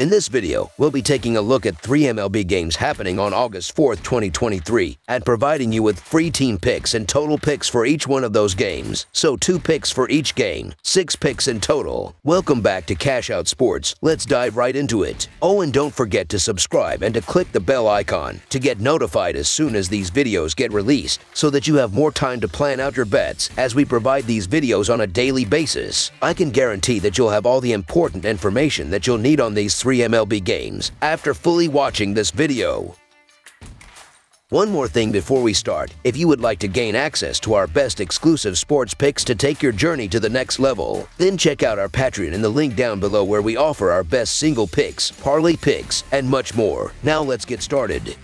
In this video, we'll be taking a look at 3 MLB games happening on August 4th, 2023, and providing you with free team picks and total picks for each one of those games. So 2 picks for each game, 6 picks in total. Welcome back to Cash Out Sports. Let's dive right into it. Oh, and don't forget to subscribe and to click the bell icon to get notified as soon as these videos get released, so that you have more time to plan out your bets as we provide these videos on a daily basis. I can guarantee that you'll have all the important information that you'll need on these 3 MLB games after fully watching this video. One more thing before we start: if you would like to gain access to our best exclusive sports picks to take your journey to the next level, then check out our Patreon in the link down below, where we offer our best single picks, parlay picks, and much more. Now let's get started.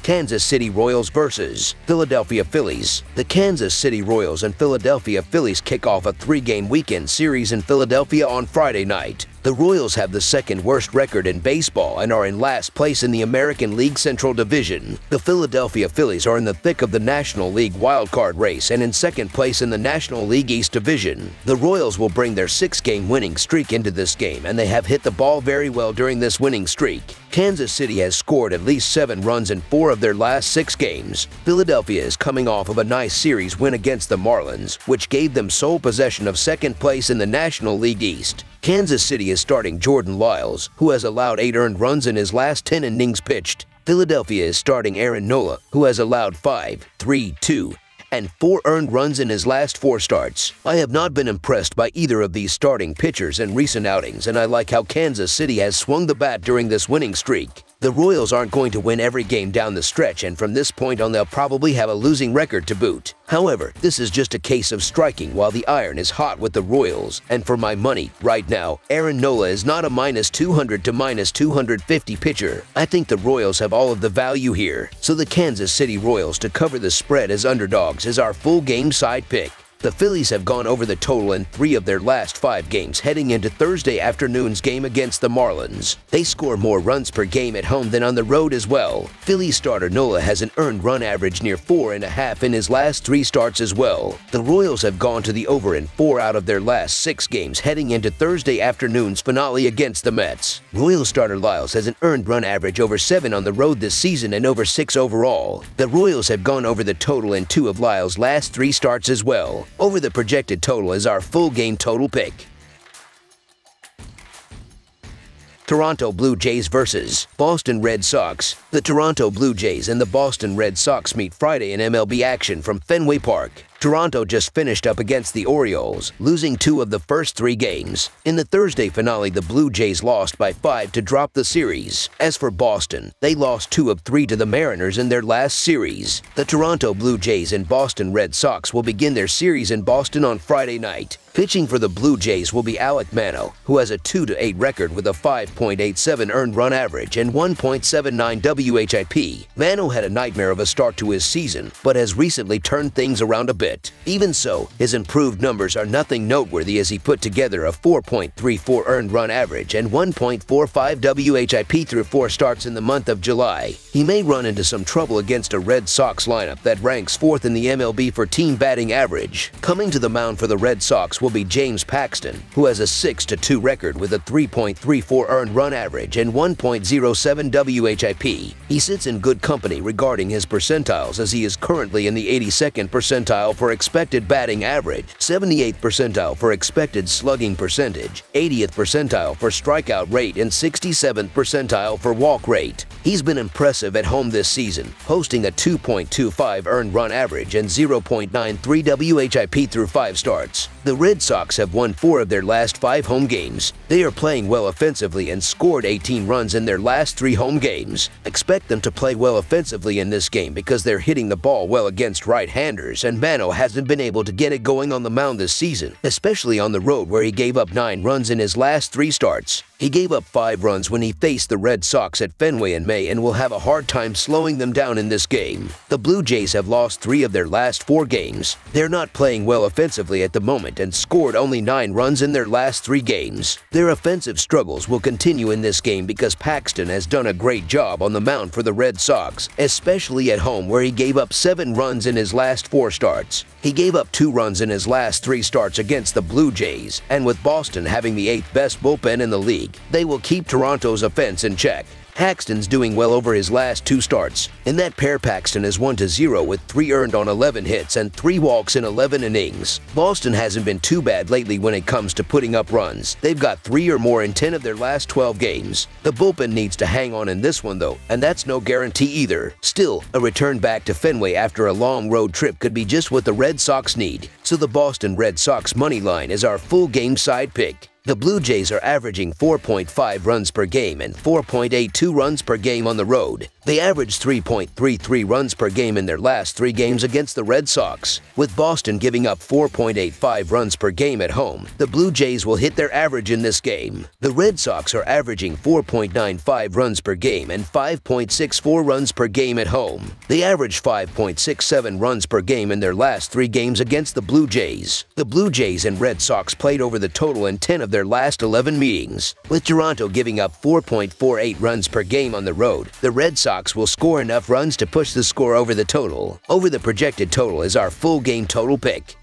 Kansas City Royals versus Philadelphia Phillies. The Kansas City Royals and Philadelphia Phillies kick off a 3-game weekend series in Philadelphia on Friday night. The Royals have the second worst record in baseball and are in last place in the American League Central Division. The Philadelphia Phillies are in the thick of the National League wildcard race and in second place in the National League East Division. The Royals will bring their 6-game winning streak into this game, and they have hit the ball very well during this winning streak. Kansas City has scored at least 7 runs in 4 of their last 6 games. Philadelphia is coming off of a nice series win against the Marlins, which gave them sole possession of second place in the National League East. Kansas City is starting Jordan Lyles, who has allowed 8 earned runs in his last 10 innings pitched. Philadelphia is starting Aaron Nola, who has allowed 5, 3, 2, and 4 earned runs in his last 4 starts. I have not been impressed by either of these starting pitchers in recent outings, and I like how Kansas City has swung the bat during this winning streak. The Royals aren't going to win every game down the stretch, and from this point on they'll probably have a losing record to boot. However, this is just a case of striking while the iron is hot with the Royals, and for my money, right now, Aaron Nola is not a -200 to -250 pitcher. I think the Royals have all of the value here, so the Kansas City Royals to cover the spread as underdogs is our full game side pick. The Phillies have gone over the total in 3 of their last 5 games heading into Thursday afternoon's game against the Marlins. They score more runs per game at home than on the road as well. Phillies starter Nola has an earned run average near 4.5 in his last 3 starts as well. The Royals have gone to the over in 4 out of their last 6 games heading into Thursday afternoon's finale against the Mets. Royals starter Lyles has an earned run average over 7 on the road this season and over 6 overall. The Royals have gone over the total in 2 of Lyles' last 3 starts as well. Over the projected total is our full game total pick. Toronto Blue Jays versus Boston Red Sox. The Toronto Blue Jays and the Boston Red Sox meet Friday in MLB action from Fenway Park. Toronto just finished up against the Orioles, losing 2 of the first 3 games. In the Thursday finale, the Blue Jays lost by 5 to drop the series. As for Boston, they lost 2 of 3 to the Mariners in their last series. The Toronto Blue Jays and Boston Red Sox will begin their series in Boston on Friday night. Pitching for the Blue Jays will be Alek Manoah, who has a 2-8 record with a 5.87 earned run average and 1.79 WHIP. Manoah had a nightmare of a start to his season, but has recently turned things around a bit. Even so, his improved numbers are nothing noteworthy, as he put together a 4.34 earned run average and 1.45 WHIP through 4 starts in the month of July. He may run into some trouble against a Red Sox lineup that ranks 4th in the MLB for team batting average. Coming to the mound for the Red Sox will be James Paxton, who has a 6-2 record with a 3.34 earned run average and 1.07 WHIP. He sits in good company regarding his percentiles, as he is currently in the 82nd percentile for expected batting average, 78th percentile for expected slugging percentage, 80th percentile for strikeout rate, and 67th percentile for walk rate. He's been impressive at home this season, posting a 2.25 earned run average and 0.93 WHIP through 5 starts. The Red Sox have won 4 of their last 5 home games. They are playing well offensively and scored 18 runs in their last 3 home games. Expect them to play well offensively in this game because they're hitting the ball well against right-handers, and Manoah hasn't been able to get it going on the mound this season, especially on the road, where he gave up 9 runs in his last 3 starts. He gave up 5 runs when he faced the Red Sox at Fenway in May and will have a hard time slowing them down in this game. The Blue Jays have lost 3 of their last 4 games. They're not playing well offensively at the moment and scored only 9 runs in their last 3 games. Their offensive struggles will continue in this game because Paxton has done a great job on the mound for the Red Sox, especially at home, where he gave up 7 runs in his last 4 starts. starts. He gave up 2 runs in his last 3 starts against the Blue Jays, and with Boston having the 8th best bullpen in the league, they will keep Toronto's offense in check. Paxton's doing well over his last 2 starts. In that pair, Paxton is 1-0 with 3 earned on 11 hits and 3 walks in 11 innings. Boston hasn't been too bad lately when it comes to putting up runs. They've got 3 or more in 10 of their last 12 games. The bullpen needs to hang on in this one though, and that's no guarantee either. Still, a return back to Fenway after a long road trip could be just what the Red Sox need. So the Boston Red Sox money line is our full game side pick. The Blue Jays are averaging 4.5 runs per game and 4.82 runs per game on the road. They averaged 3.33 runs per game in their last 3 games against the Red Sox. With Boston giving up 4.85 runs per game at home, the Blue Jays will hit their average in this game. The Red Sox are averaging 4.95 runs per game and 5.64 runs per game at home. They averaged 5.67 runs per game in their last 3 games against the Blue Jays. The Blue Jays and Red Sox played over the total in 10 of their last 11 meetings. With Toronto giving up 4.48 runs per game on the road, the Red Sox will score enough runs to push the score over the total. Over the projected total is our full game total pick.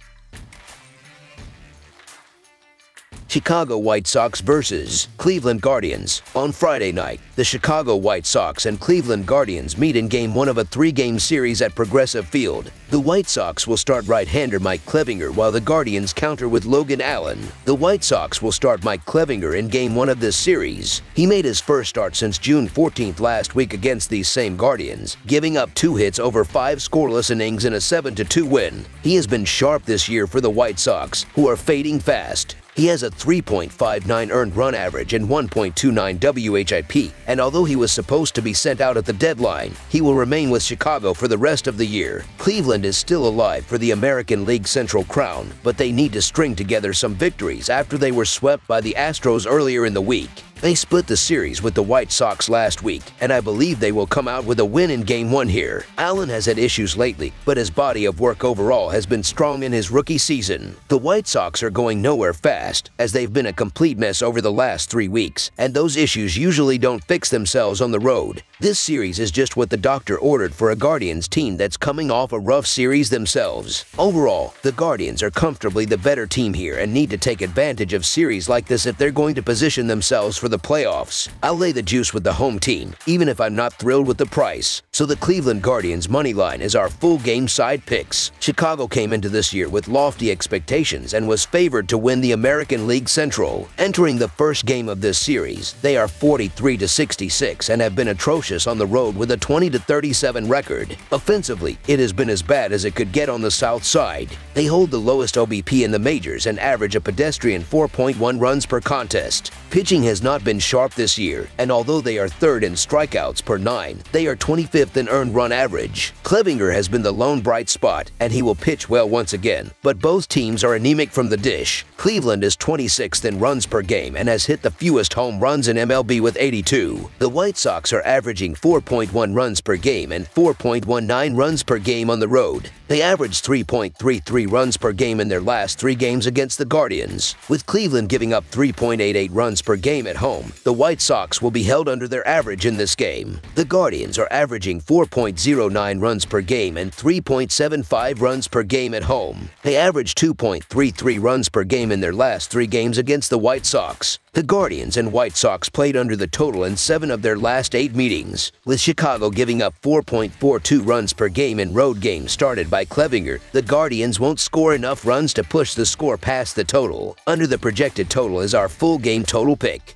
Chicago White Sox vs. Cleveland Guardians. On Friday night, the Chicago White Sox and Cleveland Guardians meet in Game 1 of a 3-game series at Progressive Field. The White Sox will start right-hander Mike Clevinger while the Guardians counter with Logan Allen. The White Sox will start Mike Clevinger in Game 1 of this series. He made his first start since June 14th last week against these same Guardians, giving up 2 hits over 5 scoreless innings in a 7-2 win. He has been sharp this year for the White Sox, who are fading fast. He has a 3.59 earned run average and 1.29 WHIP, and although he was supposed to be sent out at the deadline, he will remain with Chicago for the rest of the year. Cleveland is still alive for the American League Central crown, but they need to string together some victories after they were swept by the Astros earlier in the week. They split the series with the White Sox last week, and I believe they will come out with a win in Game 1 here. Allen has had issues lately, but his body of work overall has been strong in his rookie season. The White Sox are going nowhere fast, as they've been a complete mess over the last 3 weeks, and those issues usually don't fix themselves on the road. This series is just what the doctor ordered for a Guardians team that's coming off a rough series themselves. Overall, the Guardians are comfortably the better team here and need to take advantage of series like this if they're going to position themselves for the playoffs. I'll lay the juice with the home team, even if I'm not thrilled with the price. So the Cleveland Guardians money line is our full game side picks. Chicago came into this year with lofty expectations and was favored to win the American League Central. Entering the first game of this series, they are 43-66 and have been atrocious on the road with a 20-37 record. Offensively, it has been as bad as it could get on the south side. They hold the lowest OBP in the majors and average a pedestrian 4.1 runs per contest. Pitching has not been sharp this year, and although they are 3rd in strikeouts per 9, they are 25th in earned run average. Clevinger has been the lone bright spot, and he will pitch well once again, but both teams are anemic from the dish. Cleveland is 26th in runs per game and has hit the fewest home runs in MLB with 82. The White Sox are averaging 4.1 runs per game and 4.19 runs per game on the road. They averaged 3.33 runs per game in their last 3 games against the Guardians. With Cleveland giving up 3.88 runs per game at home, the White Sox will be held under their average in this game. The Guardians are averaging 4.09 runs per game and 3.75 runs per game at home. They averaged 2.33 runs per game in their last 3 games against the White Sox. The Guardians and White Sox played under the total in 7 of their last 8 meetings, with Chicago giving up 4.42 runs per game in road games started by Clevinger. The Guardians won't score enough runs to push the score past the total. Under the projected total is our full game total pick.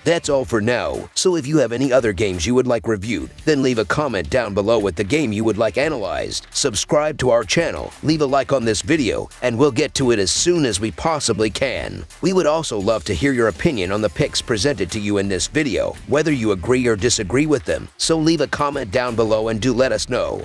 That's all for now, so if you have any other games you would like reviewed, then leave a comment down below with the game you would like analyzed. Subscribe to our channel, leave a like on this video, and we'll get to it as soon as we possibly can. We would also love to hear your opinion on the picks presented to you in this video, whether you agree or disagree with them, so leave a comment down below and do let us know.